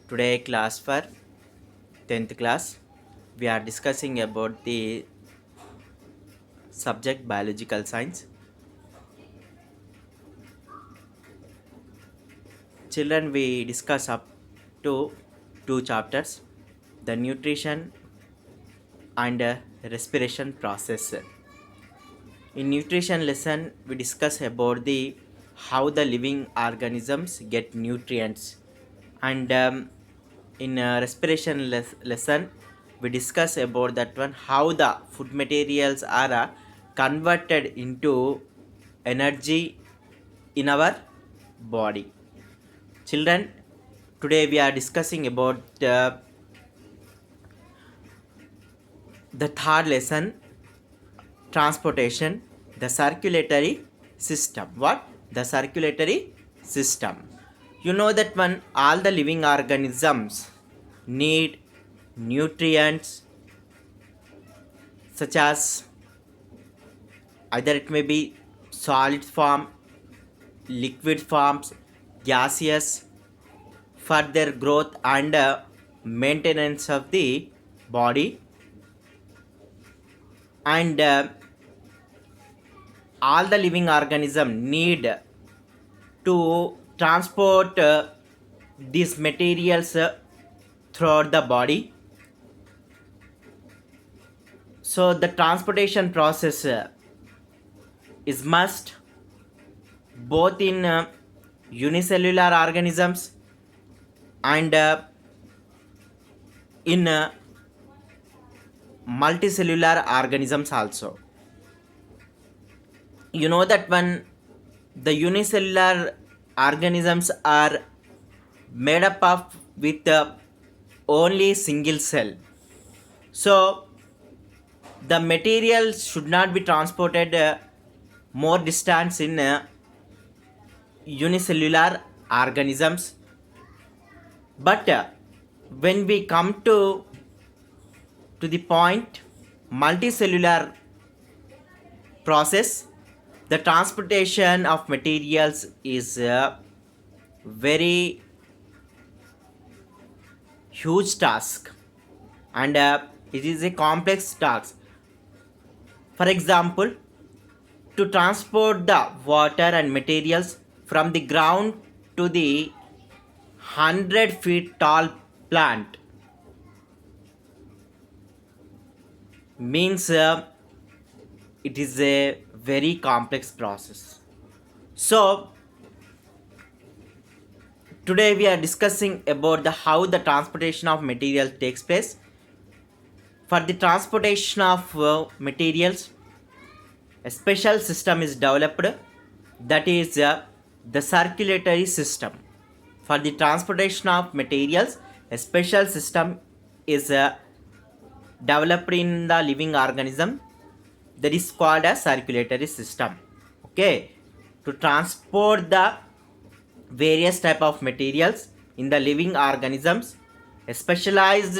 Today class for 10th class we are discussing about the subject biological science. Children, we discuss up to two chapters, the nutrition and respiration process. In nutrition lesson we discuss about the how the living organisms get nutrients, and in respiration lesson we discuss about that one how the food materials are converted into energy in our body. Children, today we are discussing about the third lesson, transportation, the circulatory system. What? The circulatory system. You know that when all the living organisms need nutrients such as either it may be solid form, liquid forms, gaseous, for their growth and maintenance of the body, and all the living organism need to transport these materials throughout the body. So the transportation process is must both in unicellular organisms and in multicellular organisms also. You know that when the unicellular organisms are made up of with only single cell, so the material should not be transported more distance in unicellular organisms. But when we come to the point multicellular process, the transportation of materials is a very huge task, and it is a complex task. For example, to transport the water and materials from the ground to the 100 feet tall plant means it is a very complex process. So today we are discussing about the how the transportation of material takes place. For the transportation of materials, a special system is developed, that is the circulatory system. For the transportation of materials, a special system is developed in the living organism, that is called a circulatory system. Okay, to transport the various type of materials in the living organisms, a specialized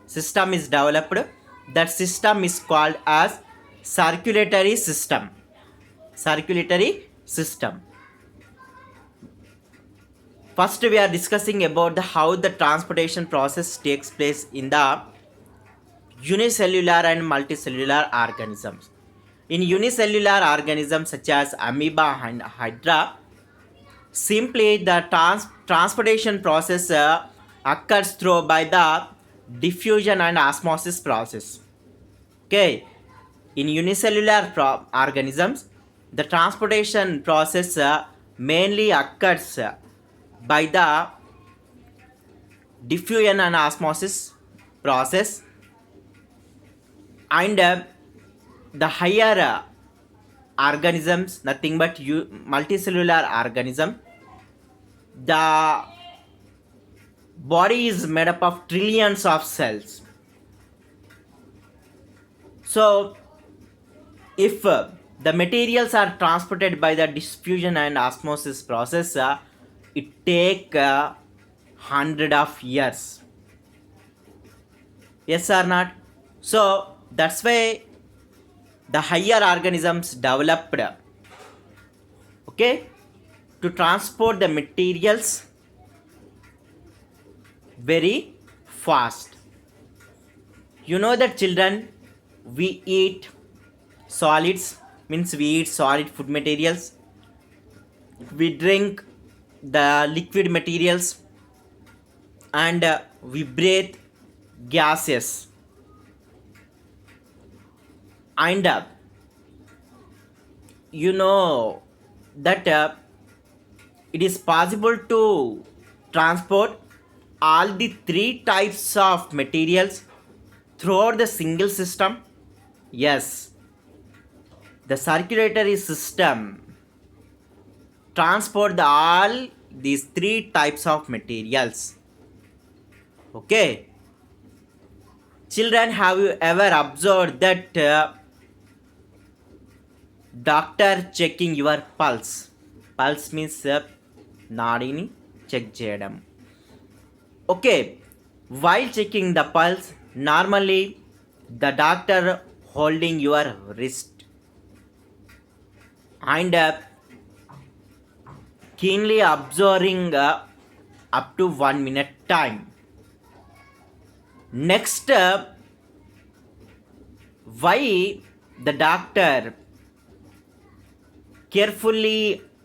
system is developed. That system is called as circulatory system. Circulatory system. First we are discussing about the how the transportation process takes place in the unicellular and multicellular organisms. In unicellular organisms such as amoeba and hydra, simply the transportation process occurs through by the diffusion and osmosis process. Okay, in unicellular organisms, the transportation process mainly occurs by the diffusion and osmosis process, and the higher organisms, nothing but multicellular organism, the body is made up of trillions of cells. So if the materials are transported by the diffusion and osmosis process, it take 100 of years. Yes or not? So that's why the higher organisms developed, okay, to transport the materials very fast. You know that children, we eat solids, means we eat solid food materials, we drink the liquid materials, and we breathe gases. And you know that it is possible to transport all the three types of materials throughout the single system. Yes, the circulatory system transport all these three types of materials. Okay, children, have you ever observed that doctor checking your pulse? Pulse means నాడిని check చేయడం. Okay, while checking the pulse, normally the doctor holding your wrist and keenly observing up to 1 minute time. Next, why the doctor carefully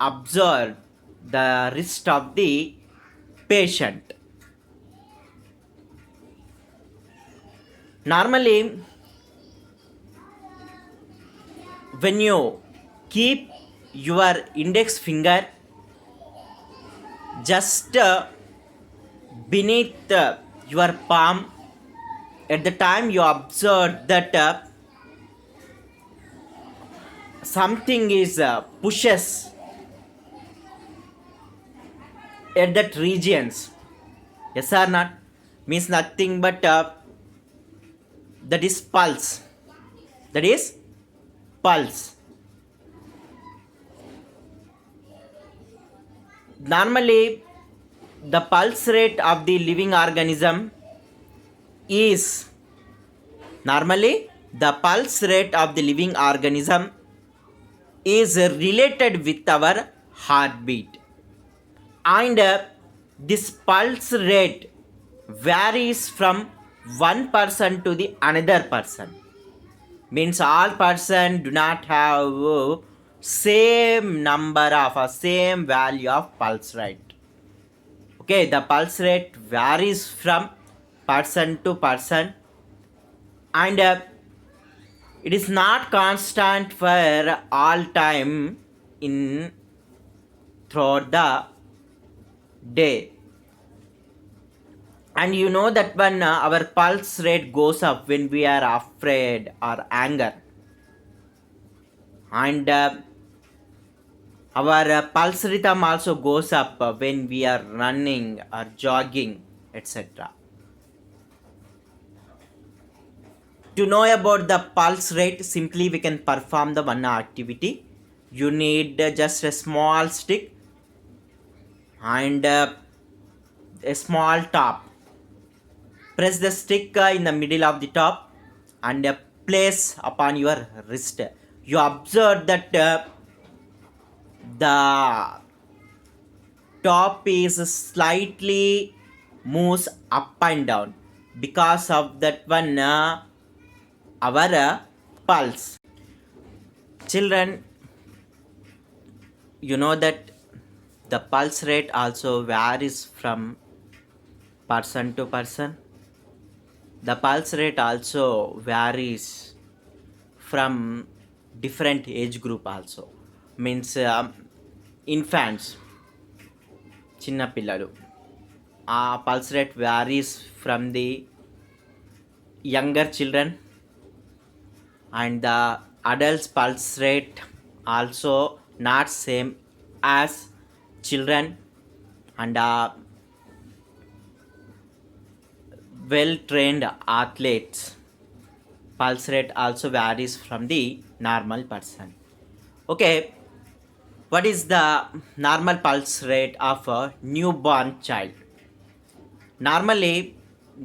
observe the wrist of the patient? Normally, when you keep your index finger just beneath your palm, at the time you observe that something is pushes at that regions. Yes or not? Means nothing but that is pulse. That is pulse. Normally, the pulse rate of the living organism is related with our heartbeat, and this pulse rate varies from one person to the another person. Means all person do not have same number of same value of pulse rate. Okay, the pulse rate varies from person to person, and it is not constant for all time in throughout the day. And you know that when our pulse rate goes up when we are afraid or anger, and our pulse rhythm also goes up when we are running or jogging, etc. To know about the pulse rate, simply we can perform the one activity. You need just a small stick and a small top. Press the stick in the middle of the top and place upon your wrist. You observe that the top is slightly moves up and down. Because of that one, our pulse. Children, you know that the pulse rate also varies from person to person. The pulse rate also varies from different age group also. Means infants, చిన్న పిల్లలు, ఆ pulse rate varies from the younger children, and the adults pulse rate also not same as children, and well trained athletes pulse rate also varies from the normal person. Okay, what is the normal pulse rate of a newborn child? Normally,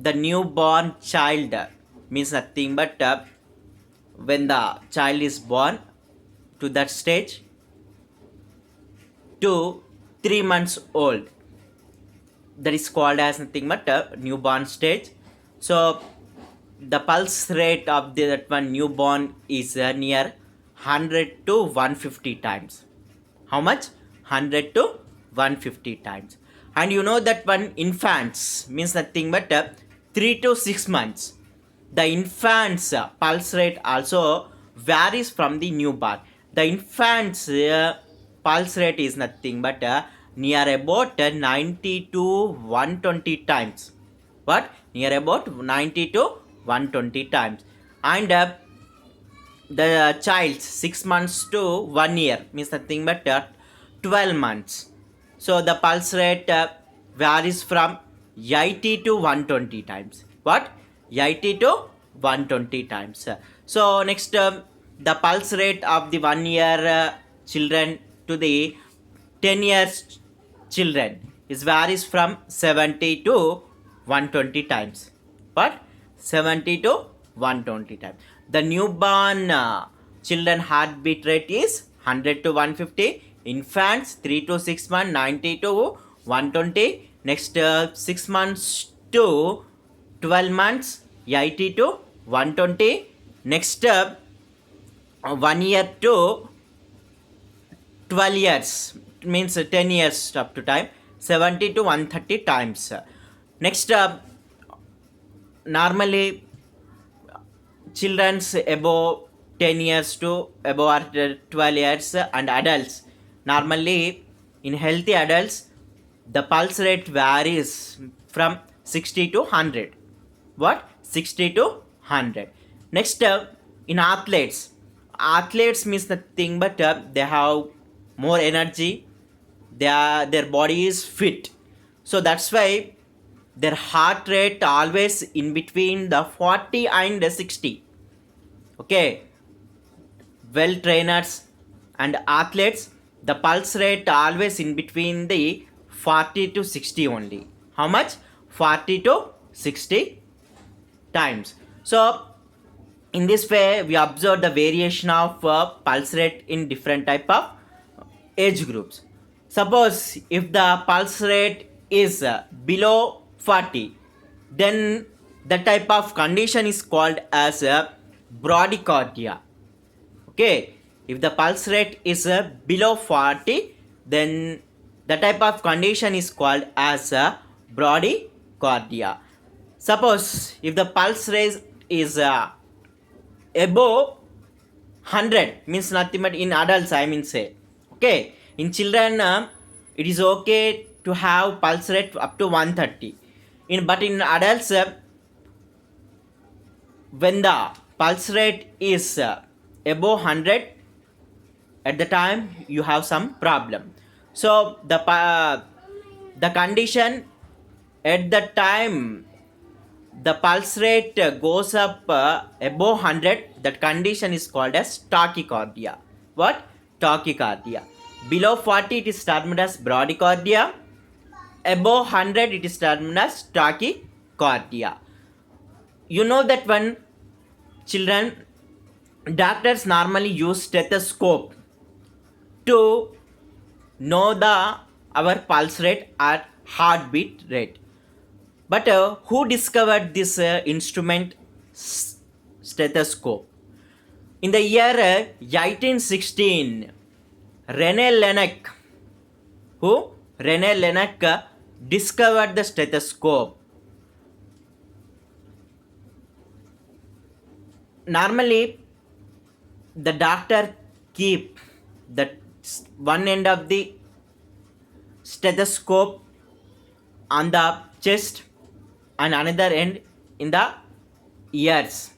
the newborn child means nothing but when the child is born to that stage to 3 months old, that is called as nothing but newborn stage. So the pulse rate of that one newborn is near 100 to 150 times. How much? 100 to 150 times. And you know that one infants means nothing but 3 to 6 months. The infant's pulse rate also varies from the newborn. The infant's pulse rate is nothing but near about 90 to 120 times. What? Near about 90 to 120 times. And the child 6 months to 1 year means nothing but 12 months. So the pulse rate varies from 80 to 120 times. What? 80 to 120 times. So next, the pulse rate of the 1 year children to the 10 years children is varies from 70 to 120 times. What? 70 to 120 times. The newborn children heartbeat rate is 100 to 150. Infants 3 to 6 months 90 to 120. Next 6 months to 12 months 80 to 120. Next 1 year to 12 years means 10 years up to time 70 to 130 times. Next, normally children's above 10 years to above 12 years and adults, normally in healthy adults the pulse rate varies from 60 to 100. What? 60 to 100. Next, in athletes means nothing but they have more energy, their body is fit, so that's why their heart rate always in between the 40 and 60. Okay, well trainers and athletes, the pulse rate always in between the 40 to 60 only. How much? 40 to 60 times. So in this way we observe the variation of pulse rate in different type of age groups. Suppose if the pulse rate is below 40, then the type of condition is called as bradycardia. Okay, if the pulse rate is below 40, then the type of condition is called as bradycardia. Suppose if the pulse rate is above 100, means nothing but in adults I mean say. Okay, in children it is okay to have pulse rate up to 130. But in adults, when the pulse rate is above 100, at the time you have some problem. So the condition at the time the pulse rate goes up above 100, that condition is called as tachycardia. What? Tachycardia. Below 40 it is termed as bradycardia. Above 100 it is termed as tachycardia. You know that when children, doctors normally use stethoscope to know our pulse rate or heartbeat rate. But who discovered this instrument, stethoscope? In the year 1816, René Laennec, who? René Laennec discovered the stethoscope. Normally, the doctor keep the one end of the stethoscope on the chest and another end in the ears.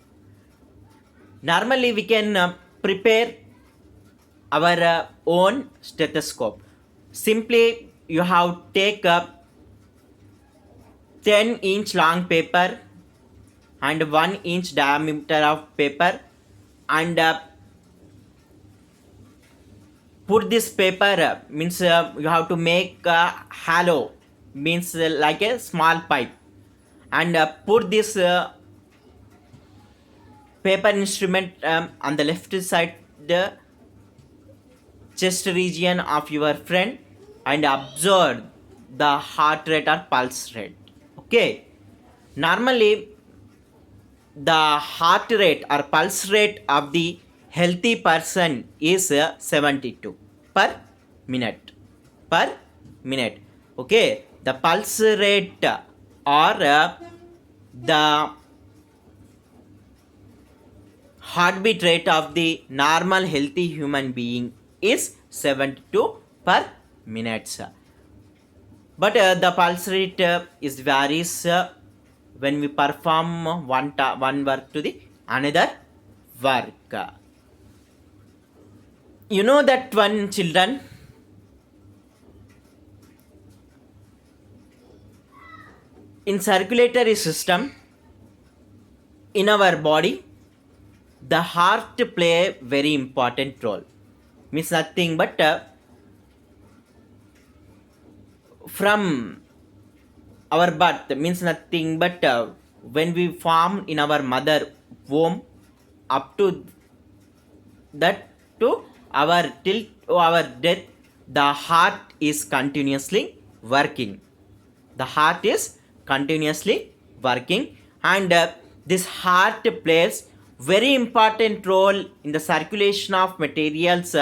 Normally, we can prepare our own stethoscope. Simply, you have to take a 10-inch long paper and 1-inch diameter of paper and put this paper means you have to make a hollow, means like a small pipe, and put this paper instrument on the left side the chest region of your friend and observe the heart rate or pulse rate. Okay, normally the heart rate or pulse rate of the healthy person is 72 per minute per minute. Okay, the pulse rate or the heartbeat rate of the normal healthy human being is 72 per minute. But the pulse rate is varies when we perform one work to the another work. You know that one, children, in circulatory system in our body, the heart play a very important role. Means nothing but from our birth, means nothing but when we form in our mother womb up to that to our till our death, the heart is continuously working. The heart is continuously working, and this heart plays very important role in the circulation of materials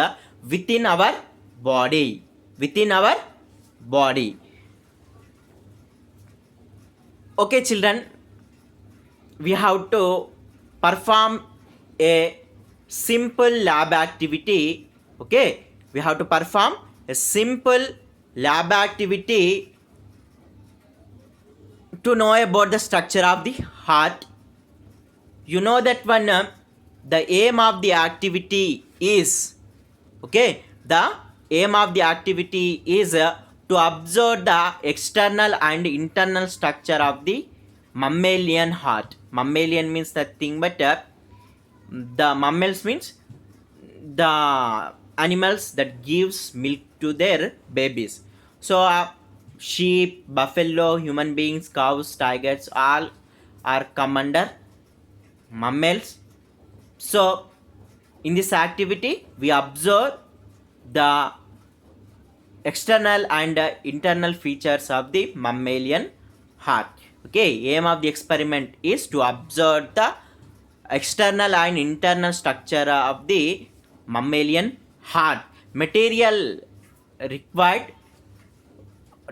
within our body. Within our body. Okay, children, we have to perform a simple lab activity. Okay, we have to perform a simple lab activity to know about the structure of the heart. You know that one, the aim of the activity is, okay, the aim of the activity is to observe the external and internal structure of the mammalian heart. Mammalian means nothing but the mammals means the animals that gives milk to their babies. So sheep, buffalo, human beings, cows, tigers, all are come under mammals. So in this activity we observe the external and internal features of the mammalian heart. Okay, aim of the experiment is to observe the external and internal structure of the mammalian heart. Material required,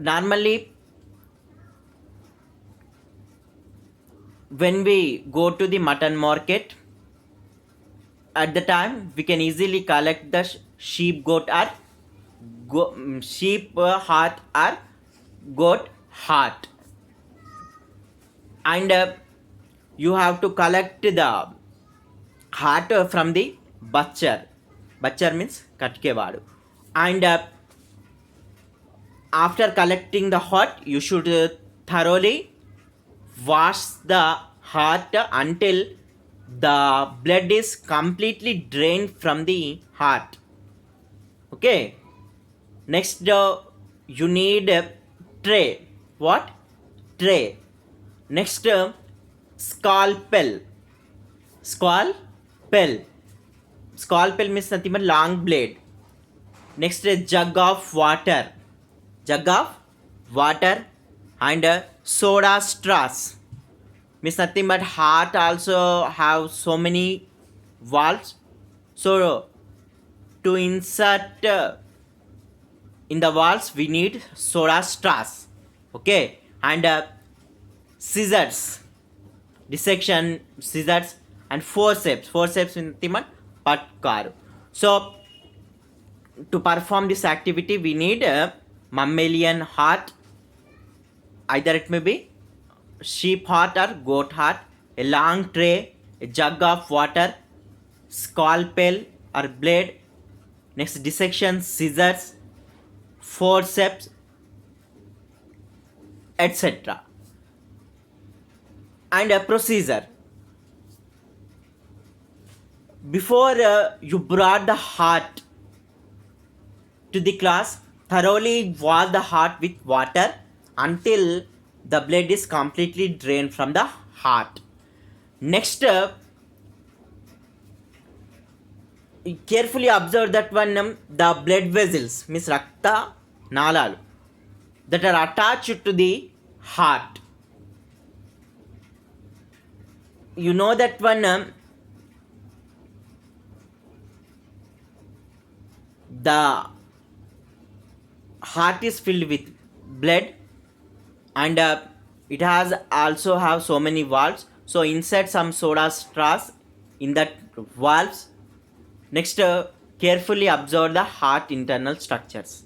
normally when we go to the mutton market, at the time we can easily collect the sheep, goat, or sheep heart or goat heart, and you have to collect the heart from the butcher. Butcher means katkevadu. And after collecting the heart, you should thoroughly wash the heart until the blood is completely drained from the heart. Okay, next you need a tray. What? Tray. Next scalpel. Scalpel. Scalpel means nothing but long blade. Next a jug of water. Jug of water and soda straws. Means nothing but heart also have so many valves. So to insert in the walls we need soda straws. Okay, and scissors, dissection scissors, and forceps in the patkaru. So to perform this activity we need a mammalian heart, either it may be sheep heart or goat heart, a long tray, a jug of water, scalpel or blade, next dissection scissors, forceps, etc. And a procedure. Before you brought the heart to the class, thoroughly wash the heart with water until the blood is completely drained from the heart. Next, carefully observe that one, the blood vessels means rakta nalalu. that are attached to the heart. You know that one the heart is filled with blood, and it has also have so many valves. So insert some soda straws in that valves. Next, carefully observe the heart internal structures.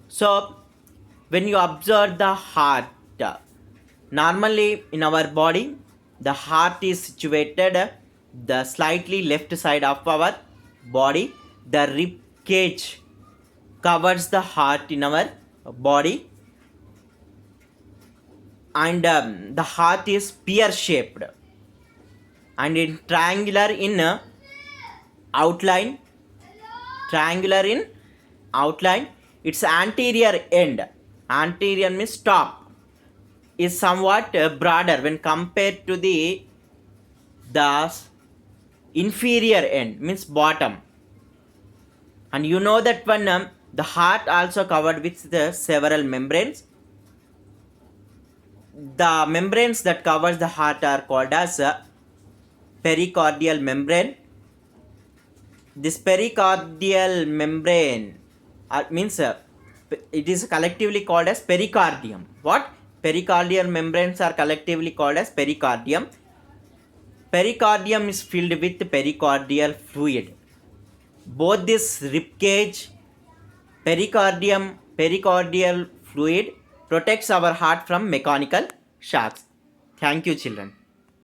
So when you observe the heart, normally in our body, the heart is situated the slightly left side of our body. The rib cage covers the heart in our body, and the heart is pear shaped and in triangular in outline. Triangular in outline. Its anterior means top, is somewhat broader when compared to the inferior end, means bottom. And you know that one the heart also covered with the several membranes. The membranes that covers the heart are called as pericardial membrane. This pericardial membrane means it is collectively called as pericardium. What? Pericardial membranes are collectively called as pericardium. Pericardium is filled with pericardial fluid. Both this rib cage, pericardial fluid protects our heart from mechanical shocks. Thank you, children.